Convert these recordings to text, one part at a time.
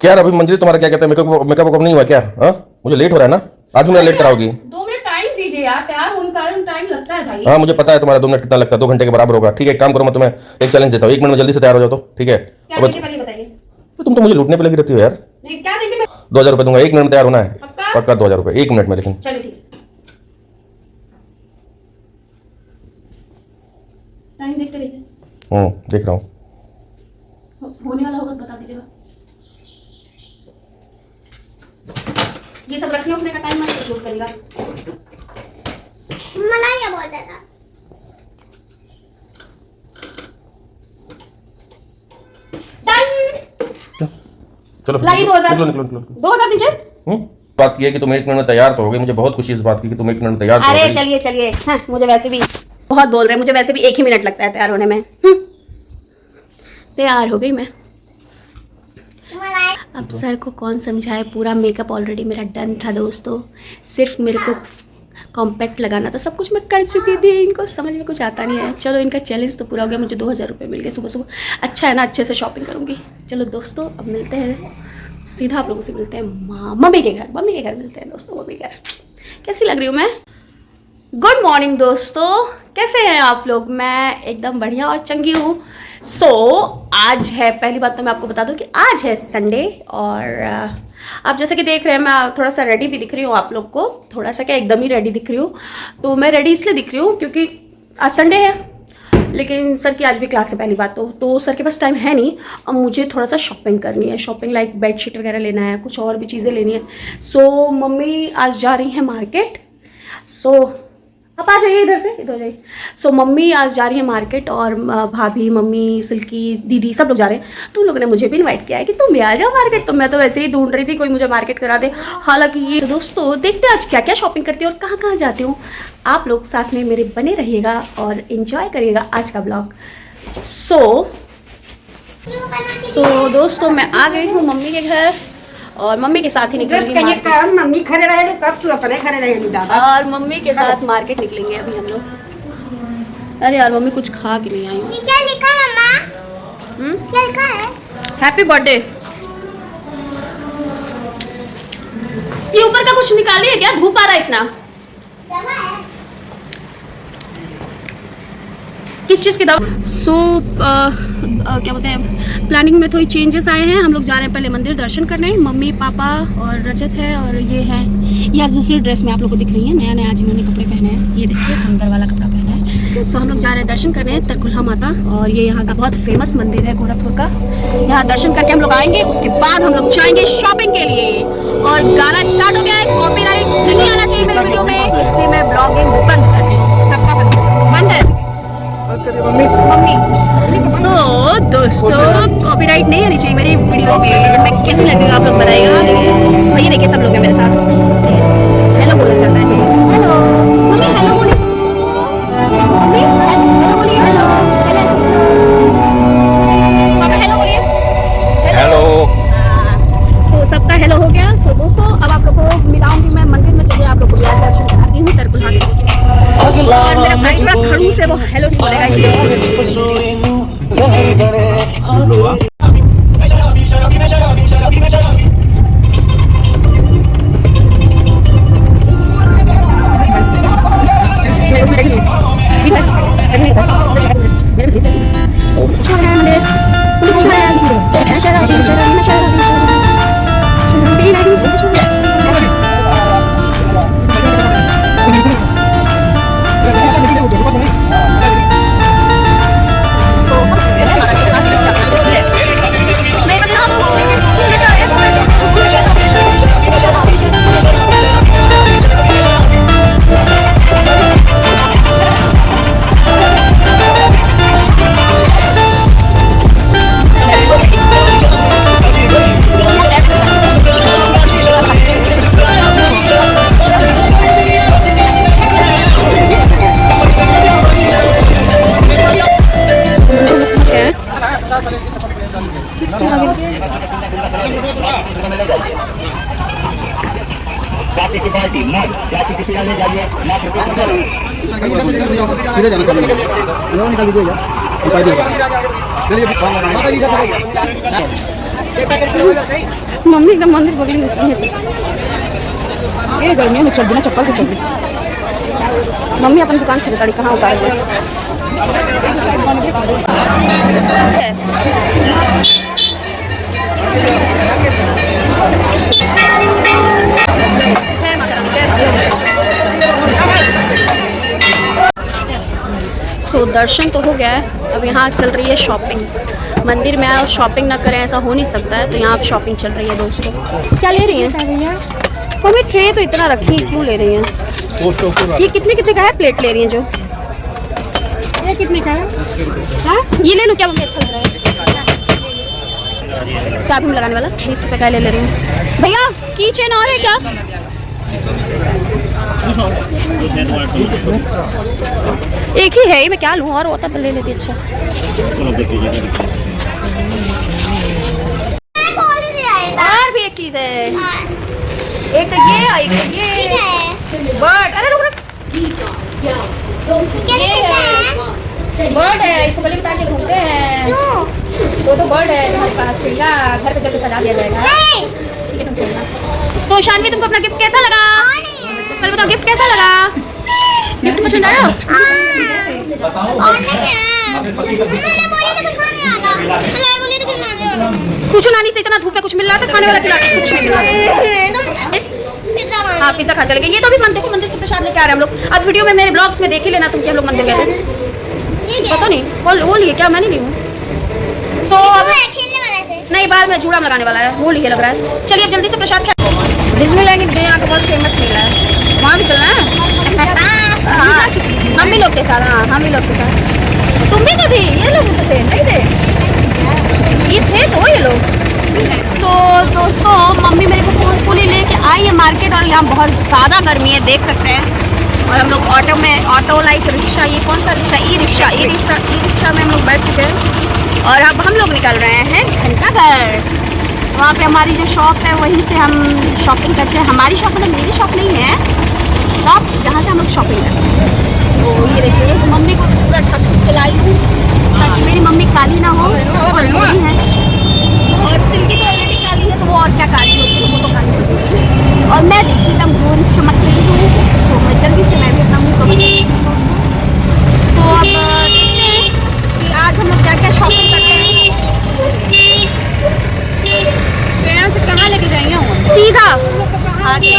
क्या अभी मंदिर तुम्हारा क्या कहते हैं, मेकअप नहीं हुआ क्या? हाँ, मुझे लेट हो रहा है ना, आज भी मेरा लेट कराओगी? 2 मिनट टाइम दीजिए यार, तैयार होने कारण टाइम लगता है भाई। हाँ मुझे पता है तुम्हारा 2 मिनट कितना लगता है, 2 घंटे के बराबर होगा। ठीक है, एक काम करो, मैं तुम्हें एक चैलेंज देता हूँ, 1 मिनट में जल्दी से तैयार हो जाओ तो। ठीक है, क्या देंगे पहले बताइए। तो तुम तो मुझे लूटने पे लगी रहती हो यार। नहीं क्या देंगे? मैं 2000 रुपये दूंगा, 1 मिनट में तैयार होना है। पक्का? पक्का 2000 रुपये 1 मिनट में। लेकिन चलिए ठीक है, टाइम देखते रहिए। देख रहा हूँ। होने वाला होगा तो बता दीजिएगा। ये सब रखने उखने का टाइम मत शूट करेगा। मलाई क्या बोलता था? चलो लाइए 2000। निकलो निकलो निकलो। 2000 दीजिए। बात की है कि तुम 1 मिनट में तैयार तो हो गई, मुझे बहुत खुशी इस बात की कि तुम 1 मिनट में तैयार तो हो अरे गई। चलिए चलिए, हाँ, मुझे वैसे भी बहुत बोल रहे हैं, मुझे वैसे भी 1 ही मिनट लगता है तैयार होने में। तैयार हो गई मैं। मलाई अब सर को कौन समझाए, पूरा मेकअप ऑलरेडी मेरा डन था दोस्तों, सिर्फ मेरे को कॉम्पैक्ट लगाना था। सब कुछ मैं कर चुकी थी, इनको समझ में कुछ आता नहीं है। चलो इनका चैलेंज तो पूरा हो गया, मुझे 2000 रुपये मिल गए सुबह सुबह। अच्छा है ना, अच्छे से शॉपिंग करूँगी। चलो दोस्तों अब मिलते हैं, सीधा आप लोगों से मिलते हैं मम्मी के घर। मम्मी के घर मिलते हैं दोस्तों, मम्मी के घर। कैसी लग रही हूँ मैं? गुड मॉर्निंग दोस्तों, कैसे हैं आप लोग? मैं एकदम बढ़िया और चंगी हूँ। आज है, पहली बात तो मैं आपको बता दूं कि आज है संडे, और आप जैसे कि देख रहे हैं मैं थोड़ा सा रेडी भी दिख रही हूँ आप लोग को, थोड़ा सा क्या एकदम ही रेडी दिख रही हूँ। तो मैं रेडी इसलिए दिख रही हूँ क्योंकि आज संडे है, लेकिन सर की आज भी क्लास है। पहली बात तो सर के पास टाइम है नहीं, अब मुझे थोड़ा सा शॉपिंग करनी है। शॉपिंग लाइक बेडशीट वगैरह लेना है, कुछ और भी चीज़ें लेनी है। सो मम्मी आज जा रही हैं मार्केट। आप आ जाइए, इधर से इधर हो जाइए। सो मम्मी आज जा रही है मार्केट, और भाभी, मम्मी, सिल्की, दीदी सब लोग जा रहे हैं। तो उन लोगों ने मुझे भी इनवाइट किया है कि तुम भी आ जाओ मार्केट। तो मैं तो वैसे ही ढूंढ रही थी कोई मुझे मार्केट करा दे। हालांकि ये दोस्तों देखते हैं आज क्या क्या शॉपिंग करती हूँ और कहाँ कहाँ जाती हूँ। आप लोग साथ में मेरे बने रहिएगा और इन्जॉय करिएगा आज का ब्लॉग। सो दोस्तों मैं आ गई हूँ मम्मी के घर, और मम्मी के साथ ही निकलेंगे मार्केट। मम्मी खड़े रहे कब तू अपने खड़े रहे दादा। और मम्मी के साथ मार्केट निकलेंगे अभी हम लोग। अरे यार मम्मी कुछ खा के नहीं आई हूँ। क्या लिखा है मम्मा? क्या लिखा है? Happy birthday. ये ऊपर का कुछ निकालिए क्या, धूप आ रहा है इतना? दवा है। किस चीज़ की दवा? क्या बोलते हैं, प्लानिंग में थोड़ी चेंजेस आए हैं। हम लोग जा रहे हैं पहले मंदिर दर्शन करने, मम्मी पापा और रजत है, और ये है, ये आज दूसरी ड्रेस में आप लोग को दिख रही है, नया नया आज इन्होंने कपड़े पहने हैं। ये देखिए सुंदर वाला कपड़ा पहना है। सो हम लोग जा रहे हैं दर्शन करने तरकुलहा माता, और ये यहाँ का बहुत फेमस मंदिर है गोरखपुर का। यहाँ दर्शन करके हम लोग आएंगे, उसके बाद हम लोग जाएंगे शॉपिंग के लिए। और गाना स्टार्ट हो गया है, कॉपीराइट नहीं आना चाहिए मेरे वीडियो में, इसलिए मैं ब्लॉगिंग बंद कर रही हूँ। सबका बंद है मम्मी। सो दोस्तों कॉपीराइट नहीं आनी चाहिए मेरी वीडियोस में। मैं कैसी लग रही हूँ आप लोग बताइएगा। और ये देखिए सब लोग हैं मेरे साथ। हेलो बोलना चाहता है। हेलो मम्मी, हेलो बोलिए। मम्मी हेलो बोलिए। हेलो पापा हेलो बोलिए। हेलो। सो सबका हेलो हो गया। सो दोस्तों अब आप लोग को मिलाऊंगी मैं मंदिर में। चलिए आप लोग को दर्शन कराती हूँ तरकुलहा के। और मेरा भाई थोड़ा खड़ूस है, वो हेलो नहीं बोलेगा, इसलिए प्लास्टिक की बाल्टी मग प्लास्टिक की पिला ले जाइए लाख रुपए सीधे जाना सामने निकाल दीजिए यार साइड में चलिए माता जी का मम्मी एकदम मंदिर पकड़ी होती है। ये गर्मियों में चल बिना चप्पल के चल रही। मम्मी अपनी दुकान खरीदारी कहाँ उतार गई? जय माता रानी, जय। सो दर्शन तो हो गया है, अब यहाँ चल रही है शॉपिंग। मंदिर में आए और शॉपिंग ना करें ऐसा हो नहीं सकता है, तो यहाँ अब शॉपिंग चल रही है दोस्तों। क्या ले रही हैं? मम्मी ट्रे तो इतना रखी, क्यों ले रही हैं? ये कितने कितने का है प्लेट ले रही हैं जो? ये कितने का है? हाँ ये ले लूँ क्या मम्मी? अच्छा लग रहा है। चाबी में लगाने वाला 20 रुपये का ले रही हूँ। भैया की चेन और है क्या? एक ही है, मैं क्या लूँ? और होता तो ले लेती। अच्छा और भी एक चीज है, एक तो ये और एक तो ये बर्ड। अरे रुक रुक, बर्ड है, इसको गले में डाल के घूमते हैं। वो तो बर्ड है तुम्हारे पास, चिड़िया घर पे चल के सजा दिया जाएगा। ठीक है तुम खेलना। सो शानवी तुमको अपना गिफ्ट कैसा लगा? पहले बताओ गिफ्ट कैसा लगा? गिफ्ट पसंद आया? कुछ लानी से इतना धूप में कुछ मिल रहा था खाने वाला? कुछ नहीं मिल रहा। हाँ पिज्जा खा चलेंगे। ये तो भी मंदिर से प्रसाद लेके आ रहे हैं हम लोग। अब वीडियो में मेरे ब्लॉग्स में देख ही लेना तुम कि हम लोग मंदिर गए थे। पता नहीं वो लिए क्या, मैं नहीं ली हूँ। सो नहीं बाद में जूड़ा लगाने वाला है, वो लिए लग रहा है। चलिए अब जल्दी से प्रसाद खा। डिज्नीलैंड यहाँ का बहुत फेमस मेला है, वहाँ भी चलना है। हम भी लोग के साथ, हाँ हम भी लोग के साथ। तुम भी तो थी, ये लोग तो थे नहीं थे, ये थे तो ये लोग। सो दोस्तों मम्मी मेरे को फोर्सफुली लेके आई है मार्केट, और यहाँ बहुत ज़्यादा गर्मी है देख सकते हैं। और हम लोग ऑटो लाइक रिक्शा, ये कौन सा रिक्शा? ई रिक्शा में हम लोग बैठ चुके हैं। और अब हम लोग निकल रहे हैं घंटाघर। वहाँ पे हमारी जो शॉप है वहीं से हम शॉपिंग करते हैं। हमारी शॉप मतलब मेरी शॉप नहीं है, शॉप जहाँ से हम लोग शॉपिंग करते हैं। तो ये देखिए मम्मी को पूरा ढक के लाई हूँ ताकि मेरी मम्मी काली ना हो, और गोरी है। और सिल्की तो ऑलरेडी काली है, तो वो और क्या काली होती है, वो तो काली होती है। और मैं देखी एकदम गोरी चमक रही हूँ, तो मैं जल्दी से मैं भी अपना मुँह कवर। सो अब देखते हैं कि आज हम लोग क्या क्या शॉपिंग करते हैं। तो यहाँ से कहाँ लेके जाएंगे? सीधा आगे।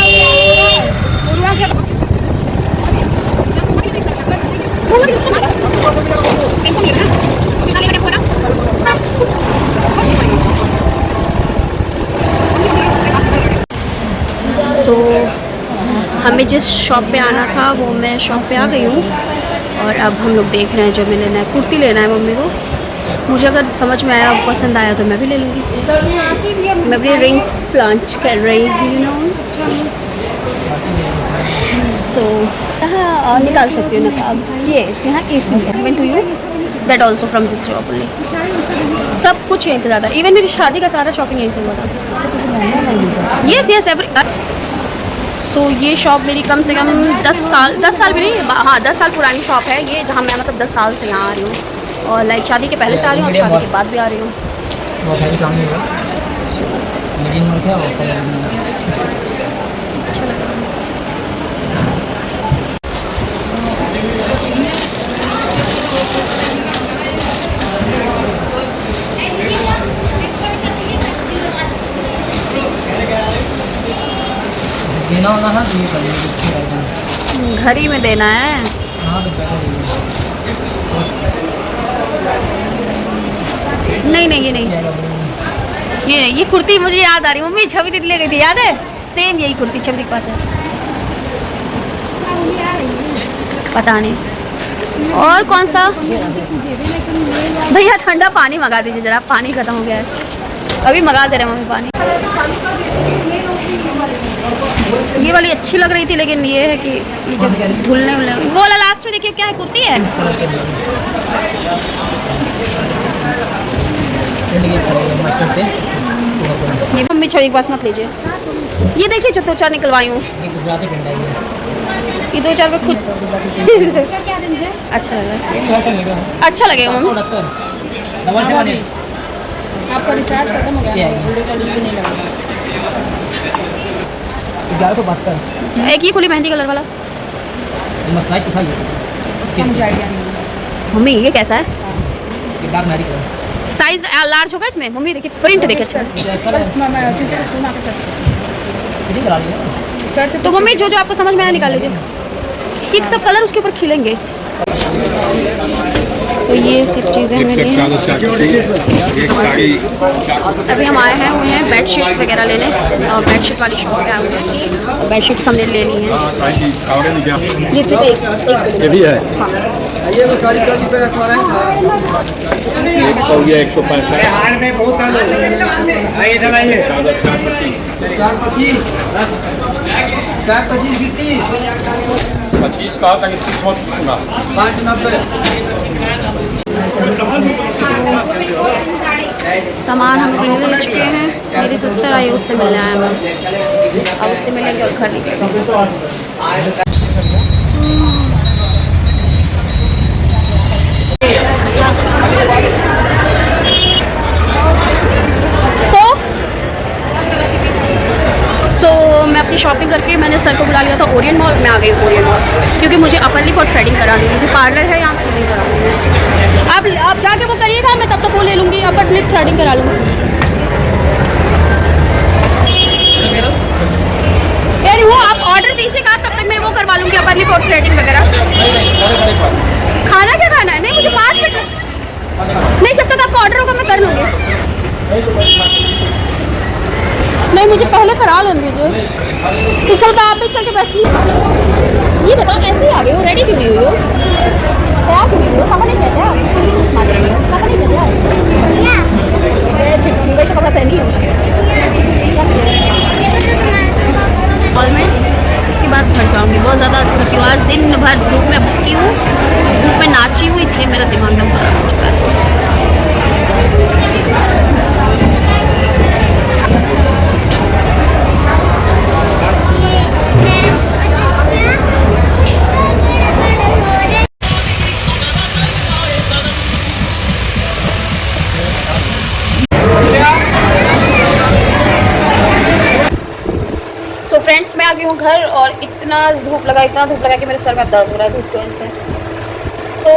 सो हमें जिस शॉप पे आना था वो मैं शॉप पे आ गई हूँ, और अब हम लोग देख रहे हैं जो हमें लेना है। कुर्ती लेना है मम्मी को, मुझे अगर समझ में आया पसंद आया तो मैं भी ले लूँगी। मैं अपनी रिंग प्लांट कर रही हूँ, यू नो। सो निकाल सकती हूँ नकाब। यस यहाँ एसी है। Given to you that also from this shop only. सब कुछ यहीं से ज़्यादा, इवन मेरी शादी का सारा शॉपिंग यहीं से हुआ था। Yes every. सो ये शॉप मेरी कम से कम 10 साल भी नहीं, हाँ 10 साल पुरानी शॉप है ये, जहाँ मैं मतलब 10 साल से यहाँ आ रही हूँ। और लाइक शादी के पहले से आ रही हूँ और शादी के बाद भी आ रही हूँ। देना होना है घर ही में देना है। नहीं ये नहीं, ये कुर्ती मुझे याद आ रही है। मम्मी छवि दीदी ले गई थी, याद है? सेम यही कुर्ती छवि के पास है। पता नहीं और कौन सा। भैया ठंडा पानी मंगा दीजिए जरा, पानी खत्म हो गया है। अभी मंगा दे रहे मम्मी पानी। ये वाली अच्छी लग रही थी, लेकिन ये है कि ये जब धुलने वो वाला लास्ट में देखिए क्या है, कुर्ती है। ये मम्मी छवि के पास मत लीजिए। ये देखिए जो 2-4 निकलवाई हूँ, ये 2-4 में खुद अच्छा लगेगा मम्मी। आपका रिचार्ज खत्म हो गया, वीडियो कॉल भी नहीं लगा। 1172 एक ही खुली मेहंदी कलर वाला। मसलाइट उठाइए मम्मी ये कैसा है? डार्क मैरी कलर साइज लार्ज होगा इसमें? मम्मी देखिए प्रिंट देखिए अच्छा। तो मम्मी जो जो आपको समझ में आया निकाल लीजिए, कि सब कलर उसके ऊपर खिलेंगे। तो ये सब चीज़ें हमें ली हैं। अभी हम आए हैं हुए हैं बेडशीट्स वगैरह लेने, और बेडशीट वाली शॉप पे आए हुए हैं। बेडशीट्स हमने ले ली हैं। ये फिर एक ये भी है हाँ। ये वो सारी का कितना रखवा रहे हैं हो गया 165 425 25 का था 590 सामान हम ले चुके हैं। मेरी सिस्टर आई उससे मिलने आए हैं, अब उससे मिलेंगे और घर निकलेंगे। सो मैं अपनी शॉपिंग करके मैंने सर को बुला लिया था ओरियन मॉल में। आ गई ओरियन मॉल क्योंकि मुझे अपर लिप और थ्रेडिंग करानी है। मुझे पार्लर है यहाँ थ्रेडिंग करानी है। आप जाके वो करिएगा, मैं तब तक वो ले लूँगी, अपर लिप थ्रेडिंग करा लूँगी। यार वो आप ऑर्डर दीजिएगा, तब तक मैं वो करवा लूँगी अपर लिप और थ्रेडिंग वगैरह। खाना क्या खाना है? नहीं मुझे 5 मिनट नहीं, जब तक आपका ऑर्डर होगा मैं कर लूँगी। नहीं मुझे पहले करा लेने दीजिए। इसका मतलब आप भी चल के बैठिए। ये बताओ ऐसे ही आ गए हो, रेडी क्यों नहीं हुई हो? क्या क्यों नहीं हुई हो? पापा नहीं कहते आप फिर भी तुम स्मार्ट लग रही हो। पापा नहीं कहते आप ठीक है तो कपड़ा पहनी हो मॉल में। इसके बाद घर जाऊँगी, बहुत ज़्यादा थकी हूँ। आज दिन भर धूप में भटकी हूँ, धूप में नाची हूँ, इसलिए मेरा दिमाग एकदम खराब हो चुका है। सो फ्रेंड्स मैं आ गई हूँ घर, और इतना धूप लगा कि मेरे सर में अब दर्द हो रहा है धूप की वजह से। सो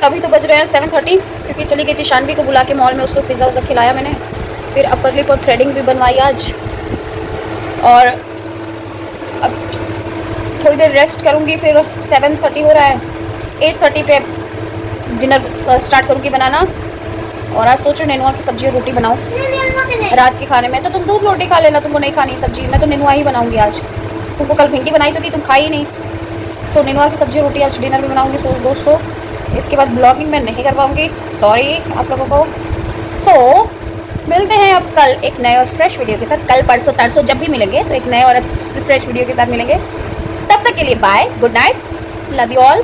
अभी तो बज रहे हैं 7:30, क्योंकि चली गई थी शानवी को बुला के मॉल में, उसको पिज़्ज़ा वज़्ज़ा खिलाया मैंने, फिर अपर लिप और थ्रेडिंग भी बनवाई आज, और अब थोड़ी देर रेस्ट करूँगी। फिर 7:30 हो रहा है, 8:30 पे डिनर स्टार्ट करूँगी बनाना। और आज सोचो नेनुआ की सब्जी और रोटी बनाऊँ रात के खाने में। तो तुम 2 रोटी खा लेना, तुमको नहीं खानी सब्जी, मैं तो नेनुआ ही बनाऊंगी आज। तुमको कल भिंडी बनाई तो थी, तुम खाई नहीं। सो नेनुआ की सब्जी रोटी आज डिनर में बनाऊंगी। सो दोस्तों इसके बाद ब्लॉगिंग मैं नहीं कर पाऊंगी, सॉरी आप लोगों को। सो मिलते हैं अब कल एक नए और फ्रेश वीडियो के साथ। कल परसों तरसों जब भी मिलेंगे तो एक नए और फ्रेश वीडियो के साथ मिलेंगे। तब तक के लिए bye, good night, love you all.